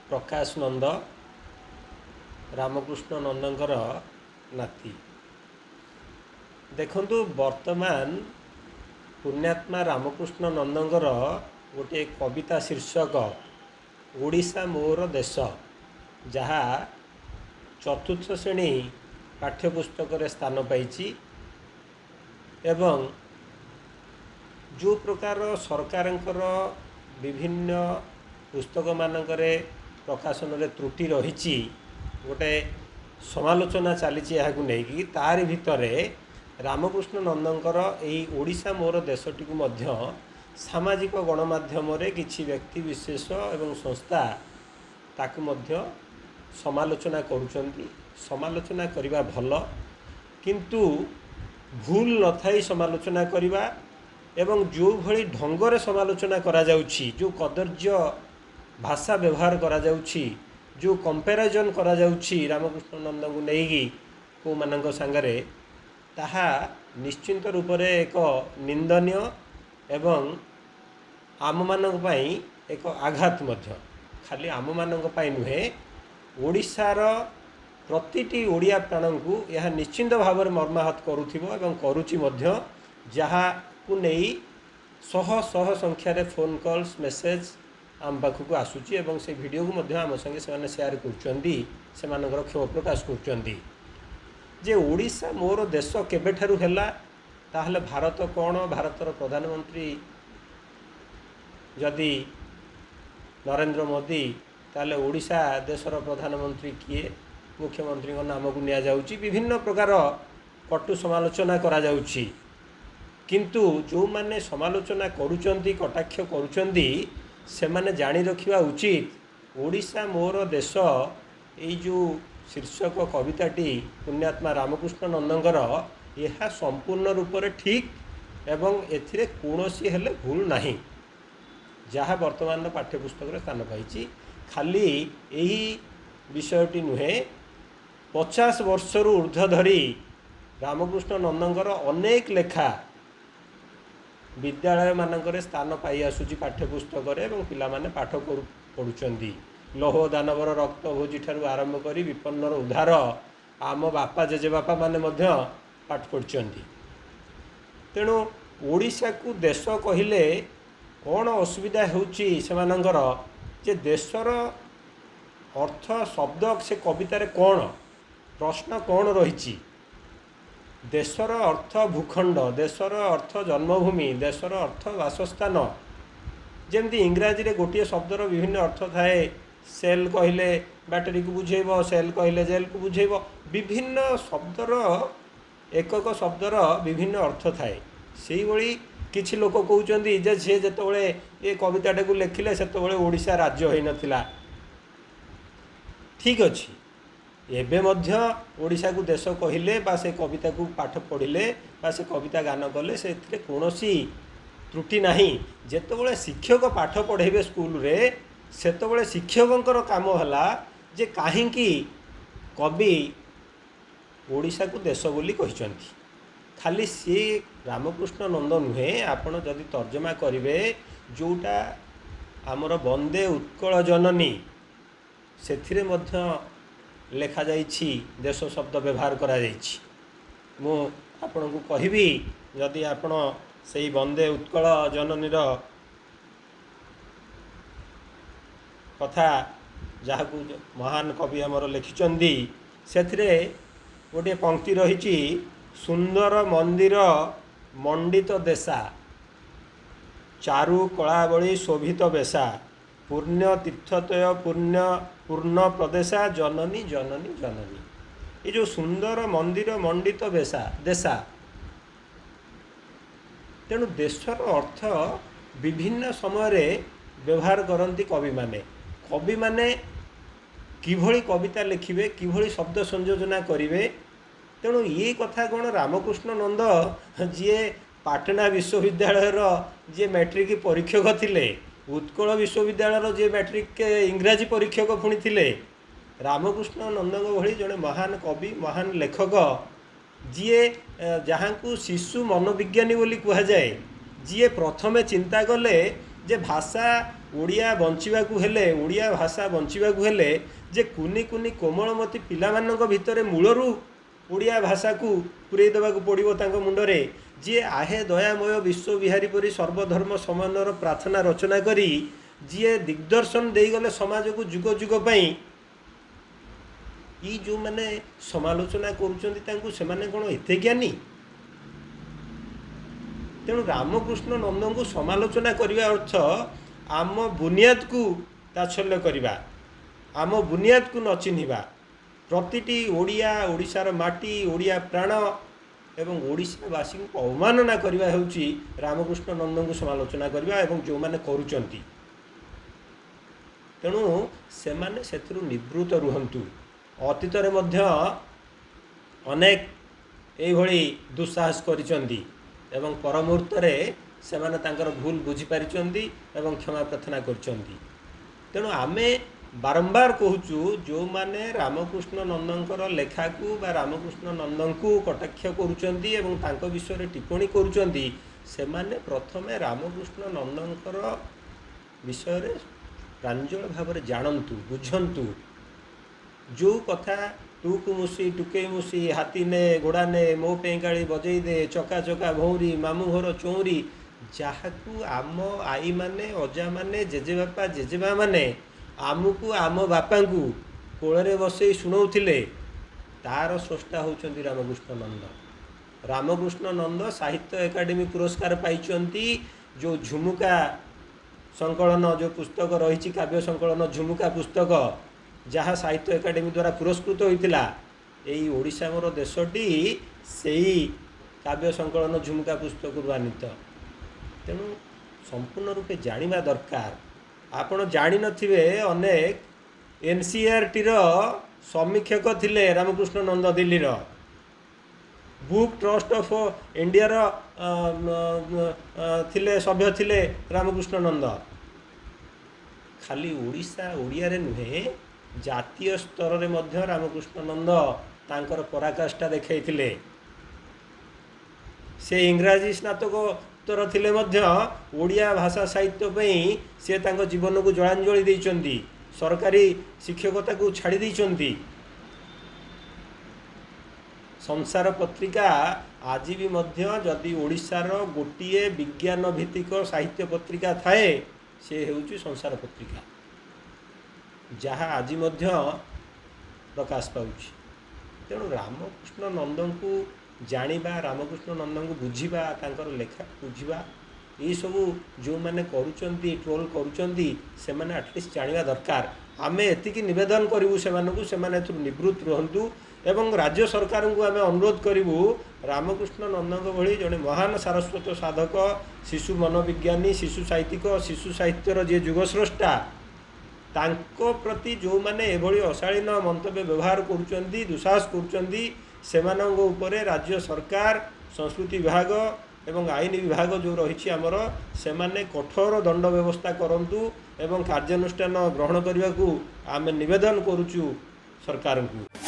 प्रकाश नंद रामकृष्ण नंदंकर नाती। देखंतु वर्तमान पुण्यात्मा रामकृष्ण नंदंकर गोटे कविता शीर्षक ओडिशा मोर देश, जहा चतुर्थ श्रेणी पाठ्यपुस्तक स्थान पाई। एवं जो प्रकार सरकार विभिन्न पुस्तक मानकरे प्रकाशन रे त्रुटि रही गोटे समालोचना चली तारि भितरे रामकृष्ण नंदंकर यही ओडिशा मोर देशटी सामाजिक गणमाध्यम किछि व्यक्ति विशेष एवं संस्था ताकु मध्य समालोचना करुचंती। समालोचना करिबा भल, किंतु भूल न थाई समालोचना करिबा एवं जो भली ढंगरे समालोचना करा जाउछि, जो कदर्य भाषा व्यवहार करा जाउछि, जो कंपैरिजन करा जाउछि रामकृष्ण नंद को नेगी को मानक संगरे, ताहा निश्चिंत रूप से एक निंदनीय एवं आम मानक पई एक आघात मध्य। खाली आम मानक पई नुहे, ओडिशार प्रतिटी ओडिया प्राण को यह निश्चिंत भाव में मर्माहत करुथिबो एवं करुछि मध्य, जहा को नहीं शह शह संख्यार फोन कॉल्स मेसेज आम पाखक आसूची एवं से वीडियो को मध्य आम संगे से शेयर करुचंदी, से मानकर क्षोभ प्रकाश करुचंदी जे ओडिशा मोर देश केबेठारु हैला। ताहले भारत कौन, भारतर प्रधानमंत्री जदि नरेंद्र मोदी, ताहले ओडिशा देशर प्रधानमंत्री किए, मुख्यमंत्री नाम को निया जाउची, विभिन्न प्रकार कटु समालोचना करा जाउची। किंतु जो माने समालोचना करुचंती, कटाक्ष करुचंती, से माने जानी रखिबा उचित ओडिशा मोर देश यही जो शीर्षक कविताटी पुण्यात्मा रामकृष्ण नंदंकर, यह संपूर्ण रूप से ठीक एवं एथिरे कौनसी हेले भूल नहीं, जहाँ वर्तमान पाठ्यपुस्तक स्थान पाई। खाली यही विषयटी नुहे, 50 वर्षरु ऊर्ध्व धरी रामकृष्ण नंदंकर अनेक लेखा विद्यालय मानकरे स्थान पाई आसुची पाठ्यपुस्तक एवं पिला माने पाठ पढ़ुचंदी। लोह दानवर रक्त भोजी ठारू आरंभ करी विपन्नर उद्धार आम बापा जेजे बापा माने मध्य पाठ पढ़ुचंदी। तेणु ओडिशा को देश कहिले कौन असुविधा होउची सेमानंकर, जे देशर अर्थ शब्द से कवितार कौन प्रश्न कौन रही, देशर अर्थ भूखंड, देशर अर्थ जन्मभूमि, देशर अर्थ वासस्थान। जमती इंग्राजी रे गोटे शब्दर विभिन्न अर्थ थाए, सेल कहले बैटरी को बुझेब, सेल कहले जेल को बुझेब, विभिन्न शब्दर एकक शब्दर विभिन्न अर्थ थाए। से भली किछि लोक कहउचंदी जे से जेतबेले ए कविताटा को लेखिले सेतबेले ओडिशा राज्य होई नथिला। ठीक अछि, एबे मध्य ओडिशा को देश कहिले बा से कविता को पाठ पढ़िले बा से कविता गान कले से कौनसी त्रुटि नहीं। जेतबेले शिक्षक पाठ पढ़ेबे स्कूल रे, सेतबेले शिक्षकंकर काम हला जे काहींकी कवि ओडिशा को देश बोली कहिचंती। खाली सी रामकृष्ण नंद नुहे, आपण जदि तर्जमा करिवे जोटा आमर वंदे उत्कल जननी सेथिरे मध्य लेखा जाइछि, देश शब्द व्यवहार करा जाइछि। मु आपण को कहिबी, जदि आपण सेई वंदे उत्कल जननीर कथा जहाकू महान कवि आमर लिखिचंदी, सेथिरे गोटे पंक्ति रही, सुंदर मंदिर मंडित देशा, चारु कलावली शोभित बेशा, पुण्य तीर्थतय पुण्य पूर्ण प्रदेशा, जननी जननी जननी। ये जो सुंदर मंदिर मंडित बेशा देशा, तेणु देशर अर्थ विभिन्न समय व्यवहार करती कवि माने। कवि माने किभली कविता लिखिबे, किभली शब्द संयोजना करिवे। तेणु ये कथा कौन रामकृष्ण नंद जी पाटना विश्वविद्यालय जी मैट्रिक परीक्षक थिले, उत्कल विश्वविद्यालय जी मैट्रिक इंग्राजी परीक्षक पुणी थिले, रामकृष्ण नंदक भली जड़े महान कवि महान लेखक जीए जहाँ को शिशु मनोविज्ञानी बोली कहुए, जी प्रथमे चिंता कले जे भाषा ଓଡ଼ିଆ ବଞ୍ଚିବାକୁ ହେଲେ, ଓଡ଼ିଆ ଭାଷା ବଞ୍ଚିବାକୁ ହେଲେ ଯେ କୁନି କୁନି କୋମଳମତି ପିଲାମାନଙ୍କ ଭିତରେ ମୂଳରୁ ଓଡ଼ିଆ ଭାଷାକୁ ପୂରେଇ ଦେବାକୁ ପଡ଼ିବ ତାଙ୍କ ମୁଣ୍ଡରେ। ଯିଏ ଆହେ ଦୟାମୟ ବିଶ୍ୱବିହାରୀ ପରି ସର୍ବଧର୍ମ ସମାନର ପ୍ରାର୍ଥନା ରଚନା କରି ଯିଏ ଦିଗ୍ଦର୍ଶନ ଦେଇଗଲେ ସମାଜକୁ ଯୁଗ ଯୁଗ ପାଇଁ, ଇ ଯେଉଁମାନେ ସମାଲୋଚନା କରୁଛନ୍ତି ତାଙ୍କୁ ସେମାନେ କ'ଣ ଏତେ ଜ୍ଞାନୀ? ତେଣୁ ରାମକୃଷ୍ଣ ନନ୍ଦଙ୍କୁ ସମାଲୋଚନା କରିବା ଅର୍ଥ ଆମ ବୁନିୟାଦକୁ ତାଚ୍ଛଲ୍ୟ କରିବା, ଆମ ବୁନିୟାଦକୁ ନ ଚିହ୍ନିବା। ପ୍ରତିଟି ଓଡ଼ିଆ, ଓଡ଼ିଶାର ମାଟି, ଓଡ଼ିଆ ପ୍ରାଣ ଏବଂ ଓଡ଼ିଶାବାସୀଙ୍କୁ ଅବମାନନା କରିବା ହେଉଛି ରାମକୃଷ୍ଣ ନନ୍ଦଙ୍କୁ ସମାଲୋଚନା କରିବା ଏବଂ ଯେଉଁମାନେ କରୁଛନ୍ତି। ତେଣୁ ସେମାନେ ସେଥିରୁ ନିବୃତ୍ତ ରୁହନ୍ତୁ। ଅତୀତରେ ମଧ୍ୟ ଅନେକ ଏଇଭଳି ଦୁଃସାହସ କରିଛନ୍ତି ଏବଂ ପର ମୁହୂର୍ତ୍ତରେ ସେମାନେ ତାଙ୍କର ଭୁଲ ବୁଝିପାରିଛନ୍ତି ଏବଂ କ୍ଷମା ପ୍ରାର୍ଥନା କରିଛନ୍ତି। ତେଣୁ ଆମେ ବାରମ୍ବାର କହୁଛୁ, ଯେଉଁମାନେ ରାମକୃଷ୍ଣ ନନ୍ଦଙ୍କର ଲେଖାକୁ ବା ରାମକୃଷ୍ଣ ନନ୍ଦଙ୍କୁ କଟାକ୍ଷ କରୁଛନ୍ତି ଏବଂ ତାଙ୍କ ବିଷୟରେ ଟିପ୍ପଣୀ କରୁଛନ୍ତି, ସେମାନେ ପ୍ରଥମେ ରାମକୃଷ୍ଣ ନନ୍ଦଙ୍କର ବିଷୟରେ ପ୍ରାଞ୍ଜଳ ଭାବରେ ଜାଣନ୍ତୁ, ବୁଝନ୍ତୁ। ଯେଉଁ କଥା ତୁକୁ ମୁସି ଟୁକେଇ ମୁସି, ହାତୀ ନେ ଘୋଡ଼ା ନେ, ମୋ ପେଙ୍କାଳି ବଜେଇ ଦେ, ଚକା ଚକା ଭଉଁରୀ, ମାମୁଁ ଘର ଚଉଁରୀ, ଯାହାକୁ ଆମ ଆଈମାନେ, ଅଜାମାନେ, ଜେଜେବାପା ଜେଜେମା ମାନେ ଆମକୁ, ଆମ ବାପାଙ୍କୁ କୋଳରେ ବସେଇ ଶୁଣଉଥିଲେ, ତାର ସ୍ରଷ୍ଟା ହେଉଛନ୍ତି ରାମକୃଷ୍ଣ ନନ୍ଦ। ରାମକୃଷ୍ଣ ନନ୍ଦ ସାହିତ୍ୟ ଏକାଡେମୀ ପୁରସ୍କାର ପାଇଛନ୍ତି। ଯେଉଁ ଝୁମୁକା ସଂକଳନ, ଯେଉଁ ପୁସ୍ତକ ରହିଛି କାବ୍ୟ ସଂକଳନ ଝୁମୁକା ପୁସ୍ତକ, ଯାହା ସାହିତ୍ୟ ଏକାଡେମୀ ଦ୍ୱାରା ପୁରସ୍କୃତ ହୋଇଥିଲା, ଏଇ ଓଡ଼ିଶା ମୋର ଦେଶଟି ସେଇ କାବ୍ୟ ସଂକଳନ ଝୁମୁକା ପୁସ୍ତକରୁ ଆନିତ। ତେଣୁ ସମ୍ପୂର୍ଣ୍ଣ ରୂପେ ଜାଣିବା ଦରକାର। ଆପଣ ଜାଣିନଥିବେ, ଅନେକ NCERTର ସମୀକ୍ଷକ ଥିଲେ ରାମକୃଷ୍ଣ ନନ୍ଦ, ଦିଲ୍ଲୀର ବୁକ୍ ଟ୍ରଷ୍ଟ ଅଫ୍ ଇଣ୍ଡିଆର ଥିଲେ, ସଭ୍ୟ ଥିଲେ ରାମକୃଷ୍ଣ ନନ୍ଦ। ଖାଲି ଓଡ଼ିଶା ଓଡ଼ିଆରେ ନୁହେଁ, ଜାତୀୟ ସ୍ତରରେ ମଧ୍ୟ ରାମକୃଷ୍ଣ ନନ୍ଦ ତାଙ୍କର ପରାକାଷ୍ଠା ଦେଖାଇଥିଲେ। ସେ ଇଂରାଜୀ ସ୍ନାତକୋତ୍ତର ଥିଲେ ମଧ୍ୟ ଓଡ଼ିଆ ଭାଷା ସାହିତ୍ୟ ପାଇଁ ସେ ତାଙ୍କ ଜୀବନକୁ ଜଳାଞ୍ଜଳି ଦେଇଛନ୍ତି, ସରକାରୀ ଶିକ୍ଷକତାକୁ ଛାଡ଼ି ଦେଇଛନ୍ତି। ସଂସାର ପତ୍ରିକା ଆଜି ବି ମଧ୍ୟ ଯଦି ଓଡ଼ିଶାର ଗୋଟିଏ ବିଜ୍ଞାନ ଭିତ୍ତିକ ସାହିତ୍ୟ ପତ୍ରିକା ଥାଏ, ସେ ହେଉଛି ସଂସାର ପତ୍ରିକା, ଯାହା ଆଜି ମଧ୍ୟ ପ୍ରକାଶ ପାଉଛି। ତେଣୁ ରାମକୃଷ୍ଣ ନନ୍ଦଙ୍କୁ ଜାଣିବା, ରାମକୃଷ୍ଣ ନନ୍ଦଙ୍କୁ ବୁଝିବା, ତାଙ୍କର ଲେଖା ବୁଝିବା, ଏଇସବୁ ଯେଉଁମାନେ କରୁଛନ୍ତି, ଟ୍ରୋଲ୍ କରୁଛନ୍ତି, ସେମାନେ ଆଟଲିଷ୍ଟ ଜାଣିବା ଦରକାର। ଆମେ ଏତିକି ନିବେଦନ କରିବୁ ସେମାନଙ୍କୁ, ସେମାନେ ଏଥିରୁ ନିବୃତ୍ତ ରୁହନ୍ତୁ ଏବଂ ରାଜ୍ୟ ସରକାରଙ୍କୁ ଆମେ ଅନୁରୋଧ କରିବୁ, ରାମକୃଷ୍ଣ ନନ୍ଦଙ୍କ ଭଳି ଜଣେ ମହାନ ସାରସ୍ୱତ ସାଧକ, ଶିଶୁ ମନୋବିଜ୍ଞାନୀ, ଶିଶୁ ସାହିତ୍ୟିକ, ଶିଶୁ ସାହିତ୍ୟର ଯିଏ ଯୁଗସ୍ରଷ୍ଟା, ତାଙ୍କ ପ୍ରତି ଯେଉଁମାନେ ଏଭଳି ଅଶାଳୀନ ମନ୍ତବ୍ୟ ବ୍ୟବହାର କରୁଛନ୍ତି, ଦୁଃସାହସ କରୁଛନ୍ତି, ସେମାନଙ୍କ ଉପରେ ରାଜ୍ୟ ସରକାର, ସଂସ୍କୃତି ବିଭାଗ ଏବଂ ଆଇନ ବିଭାଗ ଯେଉଁ ରହିଛି ଆମର, ସେମାନେ କଠୋର ଦଣ୍ଡ ବ୍ୟବସ୍ଥା କରନ୍ତୁ ଏବଂ କାର୍ଯ୍ୟାନୁଷ୍ଠାନ ଗ୍ରହଣ କରିବାକୁ ଆମେ ନିବେଦନ କରୁଛୁ ସରକାରଙ୍କୁ।